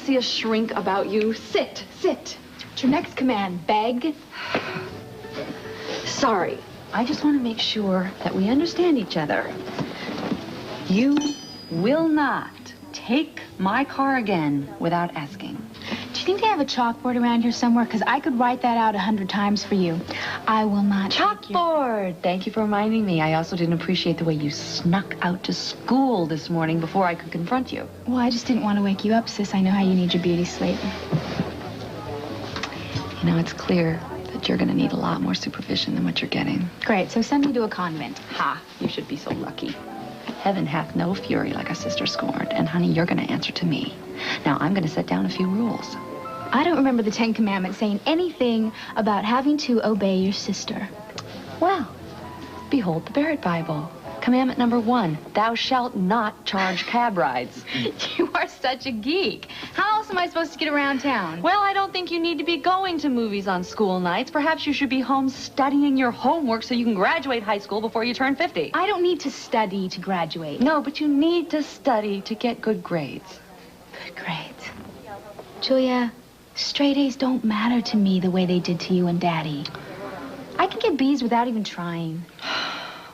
see a shrink about you? Sit, sit. What's your next command? Beg? Sorry. I just want to make sure that we understand each other. You will not take my car again without asking. Do you think they have a chalkboard around here somewhere? Because I could write that out 100 times for you. I will not Chalkboard! Thank you for reminding me. I also didn't appreciate the way you snuck out to school this morning before I could confront you. Well, I just didn't want to wake you up, sis. I know how you need your beauty sleep. You know, it's clear that you're going to need a lot more supervision than what you're getting. Great, so send me to a convent. Ha! You should be so lucky. Heaven hath no fury like a sister scorned. And, honey, you're going to answer to me. Now, I'm going to set down a few rules. I don't remember the 10 Commandments saying anything about having to obey your sister. Well, behold the Barrett Bible. Commandment number 1, thou shalt not charge cab rides. You are such a geek. How else am I supposed to get around town? Well, I don't think you need to be going to movies on school nights. Perhaps you should be home studying your homework so you can graduate high school before you turn 50. I don't need to study to graduate. No, but you need to study to get good grades. Good grades. Julia, straight A's don't matter to me the way they did to you and Daddy. I can get B's without even trying.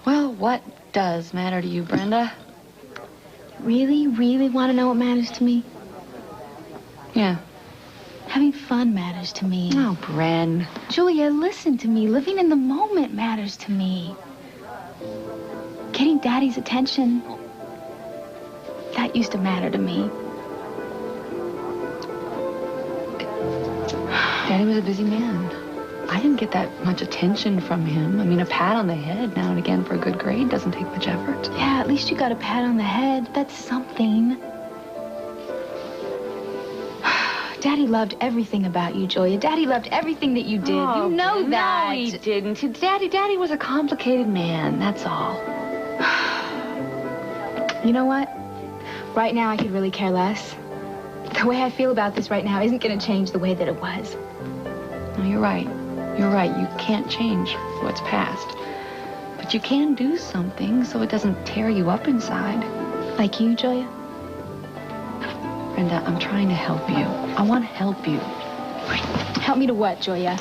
Well, what does matter to you, Brenda? Really, really want to know what matters to me? Yeah. Having fun matters to me. Oh, Bren. Julia, listen to me. Living in the moment matters to me. Getting Daddy's attention, that used to matter to me. Daddy was a busy man. I didn't get that much attention from him. I mean, a pat on the head now and again for a good grade doesn't take much effort. Yeah, at least you got a pat on the head. That's something. Daddy loved everything about you, Julia. Daddy loved everything that you did. Oh, you know that. No, he didn't. Daddy was a complicated man, that's all. You know what? Right now, I could really care less. The way I feel about this right now isn't going to change the way that it was. No, you're right. You're right. You can't change what's past. But you can do something so it doesn't tear you up inside. Like you, Julia? Brenda, I'm trying to help you. I want to help you. Help me to what, Julia?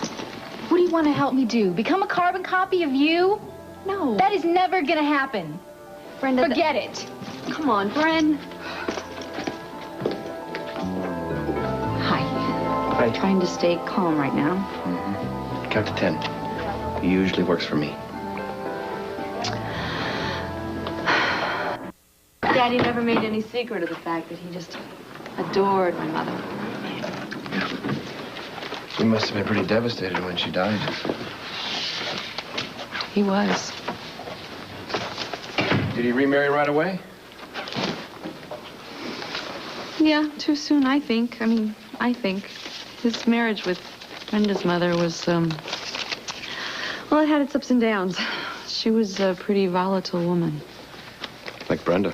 What do you want to help me do? Become a carbon copy of you? No. That is never going to happen. Brenda, forget it. Come on, Bren. Hi. Hi. Trying to stay calm right now. Mm-hmm. Count to 10. It usually works for me. Daddy never made any secret of the fact that he just adored my mother. You must have been pretty devastated when she died. He was. Did he remarry right away? Yeah, too soon, I think. I think. His marriage with Brenda's mother was, well, it had its ups and downs. She was a pretty volatile woman. Like Brenda.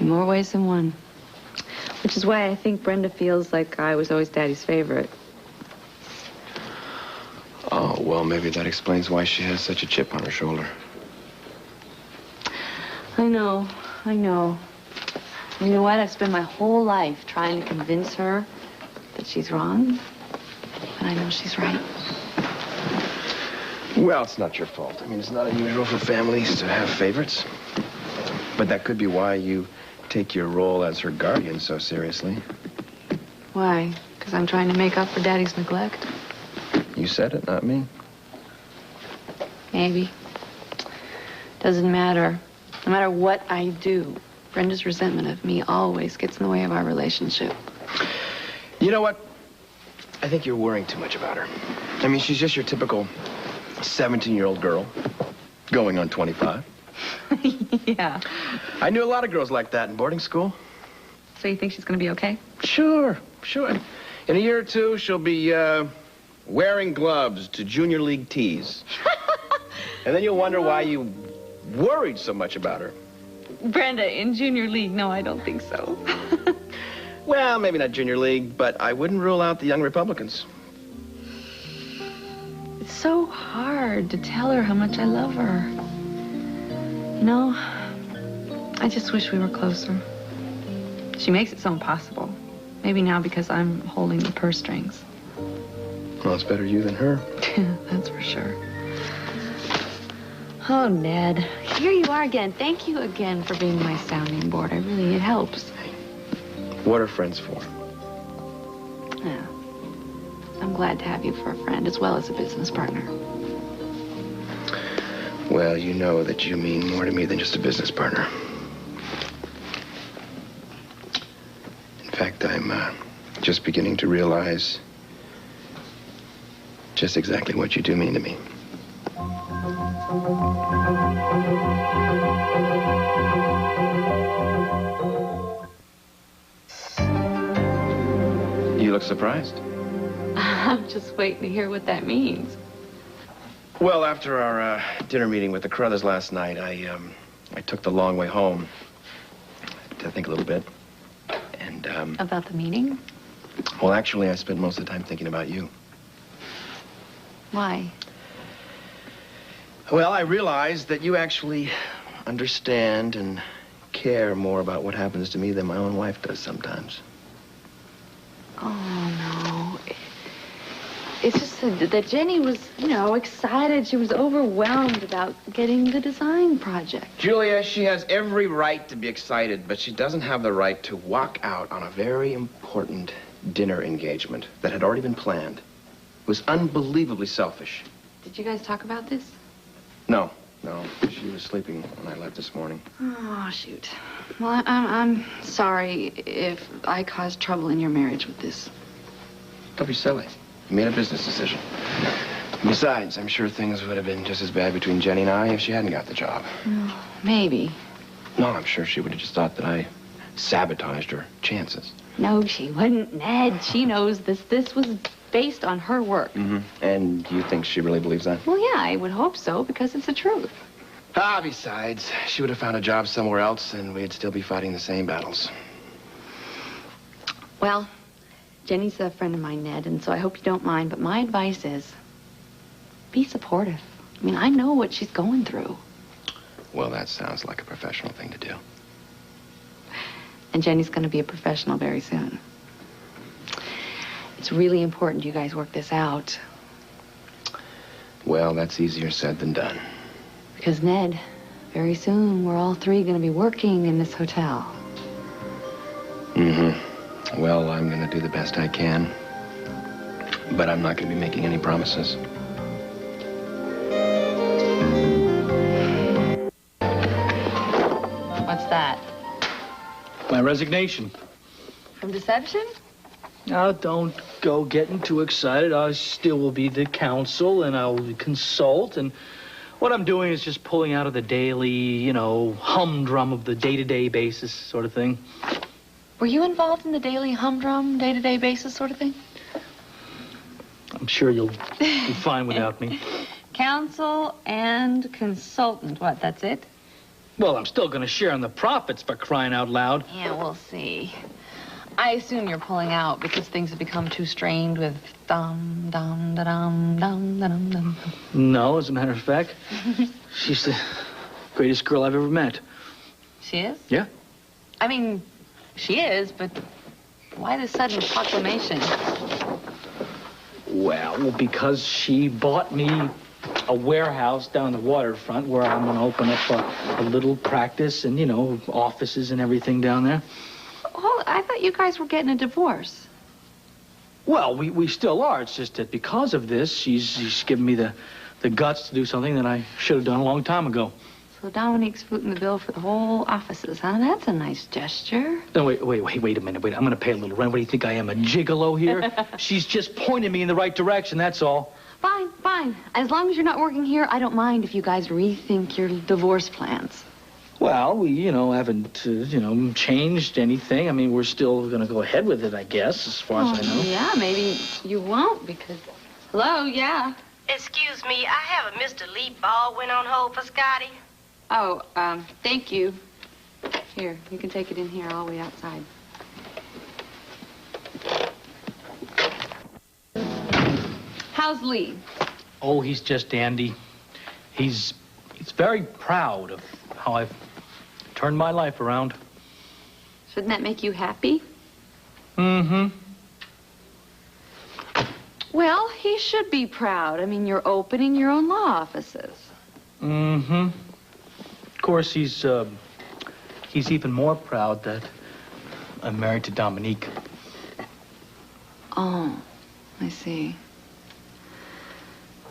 In more ways than one. Which is why I think Brenda feels like I was always Daddy's favorite. Oh, well, maybe that explains why she has such a chip on her shoulder. I know. You know what? I've spent my whole life trying to convince her that she's wrong. But I know she's right. Well, it's not your fault. I mean, it's not unusual for families to have favorites. But that could be why you take your role as her guardian so seriously. Why? Because I'm trying to make up for Daddy's neglect? You said it, not me. Maybe. Doesn't matter. No matter what I do, Brenda's resentment of me always gets in the way of our relationship. You know what? I think you're worrying too much about her. I mean, she's just your typical 17-year-old girl going on 25. Yeah. I knew a lot of girls like that in boarding school. So you think she's going to be okay? Sure. In a year or two, she'll be wearing gloves to junior league tees. And then you'll wonder why you worried so much about her. Brenda, in junior league? No, I don't think so. Well, maybe not junior league, but I wouldn't rule out the young Republicans. It's so hard to tell her how much I love her. You know, I just wish we were closer. She makes it so impossible. Maybe now because I'm holding the purse strings. Well, it's better you than her. That's for sure. Oh, Ned. Here you are again. Thank you again for being my sounding board. It helps. What are friends for? Yeah. I'm glad to have you for a friend as well as a business partner. Well, you know that you mean more to me than just a business partner. In fact, I'm just beginning to realize just exactly what you do mean to me. You look surprised. I'm just waiting to hear what that means. Well, after our dinner meeting with the Carruthers last night, I took the long way home to think a little bit. And, About the meeting? well, actually, I spent most of the time thinking about you. Why? Well, I realized that you actually understand and care more about what happens to me than my own wife does sometimes. Oh, no. It's just that Jenny was, excited. She was overwhelmed about getting the design project. Julia, she has every right to be excited, but she doesn't have the right to walk out on a very important dinner engagement that had already been planned. It was unbelievably selfish. Did you guys talk about this? No. She was sleeping when I left this morning. Oh, shoot. Well, I'm sorry if I caused trouble in your marriage with this. Don't be silly. You made a business decision. Besides, I'm sure things would have been just as bad between Jenny and I if she hadn't got the job. Oh, maybe. No, I'm sure she would have just thought that I sabotaged her chances. No, she wouldn't, Ned. She knows this. This was based on her work. Mm-hmm. And you think she really believes that? Well, yeah, I would hope so, because it's the truth. Besides, she would have found a job somewhere else, and we'd still be fighting the same battles. Well, Jenny's a friend of mine, Ned, and so I hope you don't mind, but my advice is be supportive. I mean, I know what she's going through. Well, that sounds like a professional thing to do. And Jenny's going to be a professional very soon. It's really important you guys work this out. Well, that's easier said than done. Because, Ned, very soon we're all three going to be working in this hotel. Mm-hmm. Well, I'm going to do the best I can. But I'm not going to be making any promises. What's that? My resignation. From deception? Now, don't go getting too excited. I still will be the counsel, and I'll consult, and what I'm doing is just pulling out of the daily, humdrum of the day-to-day basis sort of thing. Were you involved in the daily humdrum, day-to-day basis sort of thing? I'm sure you'll be fine without me. Counsel and consultant. What, that's it? Well, I'm still going to share in the profits, for crying out loud. Yeah, we'll see. I assume you're pulling out because things have become too strained with dum, dum, da-dum, dum, da-dum, dum. No, as a matter of fact, she's the greatest girl I've ever met. She is? Yeah. I mean, she is, but why this sudden proclamation? Well, because she bought me a warehouse down the waterfront where I'm going to open up a little practice and, offices and everything down there. Well, I thought you guys were getting a divorce. Well, we still are. It's just that because of this, she's given me the guts to do something that I should have done a long time ago. So Dominique's footing the bill for the whole offices, huh? That's a nice gesture. No, wait a minute. Wait, I'm going to pay a little rent. What do you think I am, a gigolo here? She's just pointing me in the right direction, that's all. Fine. As long as you're not working here, I don't mind if you guys rethink your divorce plans. Well, we, haven't, changed anything. I mean, we're still going to go ahead with it, I guess, as far as I know. Yeah, maybe you won't because... Hello, yeah. Excuse me, I have a Mr. Lee Baldwin on hold for Scotty. Oh, thank you. Here, you can take it in here all the way outside. How's Lee? Oh, he's just dandy. He's very proud of how I've turned my life around. Shouldn't that make you happy? Mm-hmm. Well, he should be proud. I mean, you're opening your own law offices. Mm-hmm. Of course, he's even more proud that I'm married to Dominique. Oh, I see.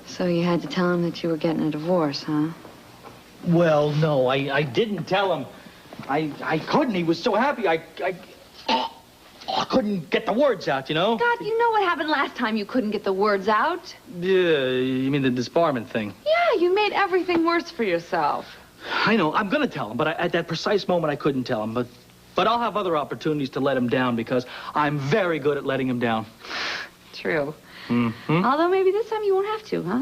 So you had to tell him that you were getting a divorce, huh? Well, no, I didn't tell him. I couldn't. He was so happy. I couldn't get the words out, you know? God, you know what happened last time you couldn't get the words out? Yeah, you mean the disbarment thing? Yeah, you made everything worse for yourself. I know. I'm going to tell him, but at that precise moment, I couldn't tell him. But I'll have other opportunities to let him down because I'm very good at letting him down. True. Mm-hmm. Although maybe this time you won't have to, huh?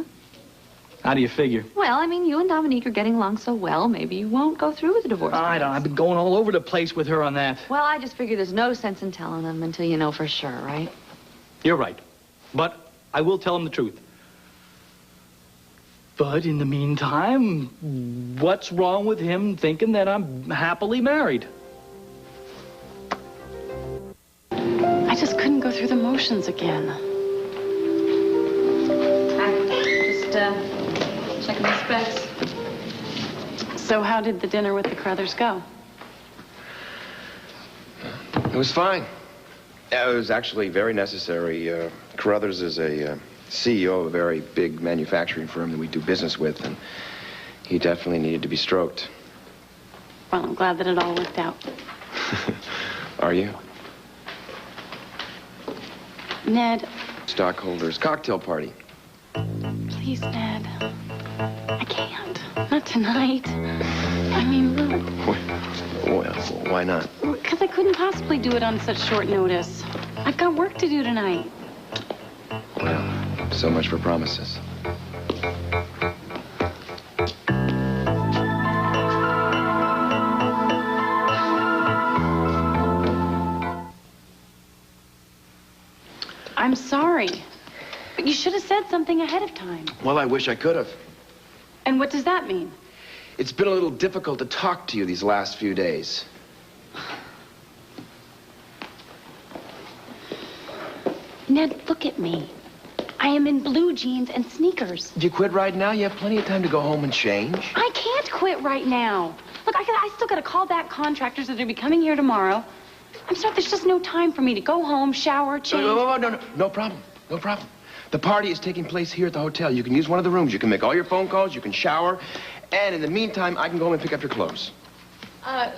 How do you figure? Well, I mean, you and Dominique are getting along so well, maybe you won't go through with the divorce. I don't. I've been going all over the place with her on that. Well, I just figure there's no sense in telling them until you know for sure, right? You're right. But I will tell him the truth. But in the meantime, what's wrong with him thinking that I'm happily married? I just couldn't go through the motions again. Checking the specs. So how did the dinner with the Crothers go? It was fine. It was actually very necessary. Carruthers is a CEO of a very big manufacturing firm that we do business with, and he definitely needed to be stroked. Well, I'm glad that it all worked out. Are you? Ned, Stockholders cocktail party. please, Ned. I can't. Not tonight. I mean, look. Well, why not? Because I couldn't possibly do it on such short notice. I've got work to do tonight. Well, so much for promises. I'm sorry. But you should have said something ahead of time. Well, I wish I could have. And what does that mean? It's been a little difficult to talk to you these last few days. Ned, look at me. I am in blue jeans and sneakers. If you quit right now, you have plenty of time to go home and change. I can't quit right now. Look, I still got to call back contractors that are going to be coming here tomorrow. I'm sorry, there's just no time for me to go home, shower, change. No problem. No problem. The party is taking place here at the hotel. You can use one of the rooms. You can make all your phone calls. You can shower. And in the meantime, I can go home and pick up your clothes. I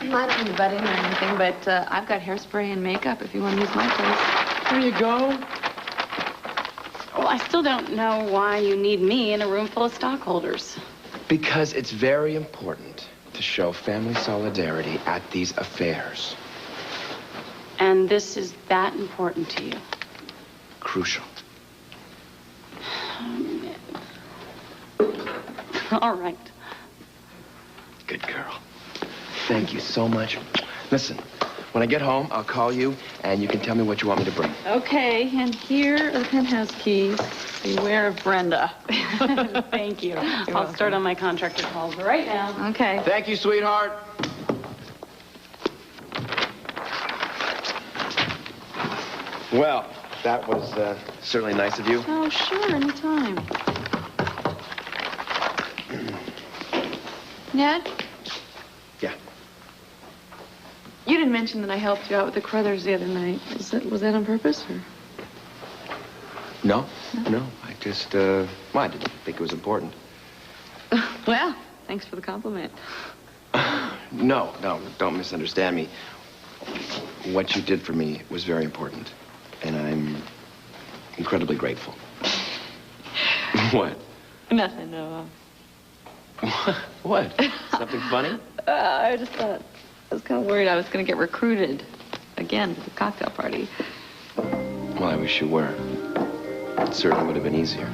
don't need bedding or anything, but I've got hairspray and makeup if you want to use my place. There you go. Well, I still don't know why you need me in a room full of stockholders. Because it's very important to show family solidarity at these affairs. And this is that important to you? Crucial. All right. Good girl. Thank you so much. Listen, when I get home, I'll call you, and you can tell me what you want me to bring. Okay, and here are the penthouse keys. Beware of Brenda. Thank you. I'll start on my contractor calls right now. Okay. Thank you, sweetheart. Well, that was certainly nice of you. Oh, sure, anytime. Ned? Yeah. You didn't mention that I helped you out with the Crothers the other night. Was that on purpose, or? No. I just, well, I didn't think it was important. Well, thanks for the compliment. No, don't misunderstand me. What you did for me was very important, and I'm incredibly grateful. What? Nothing, no. What? Something funny? I just thought, I was kind of worried I was going to get recruited again to the cocktail party. Well, I wish you were. It certainly would have been easier.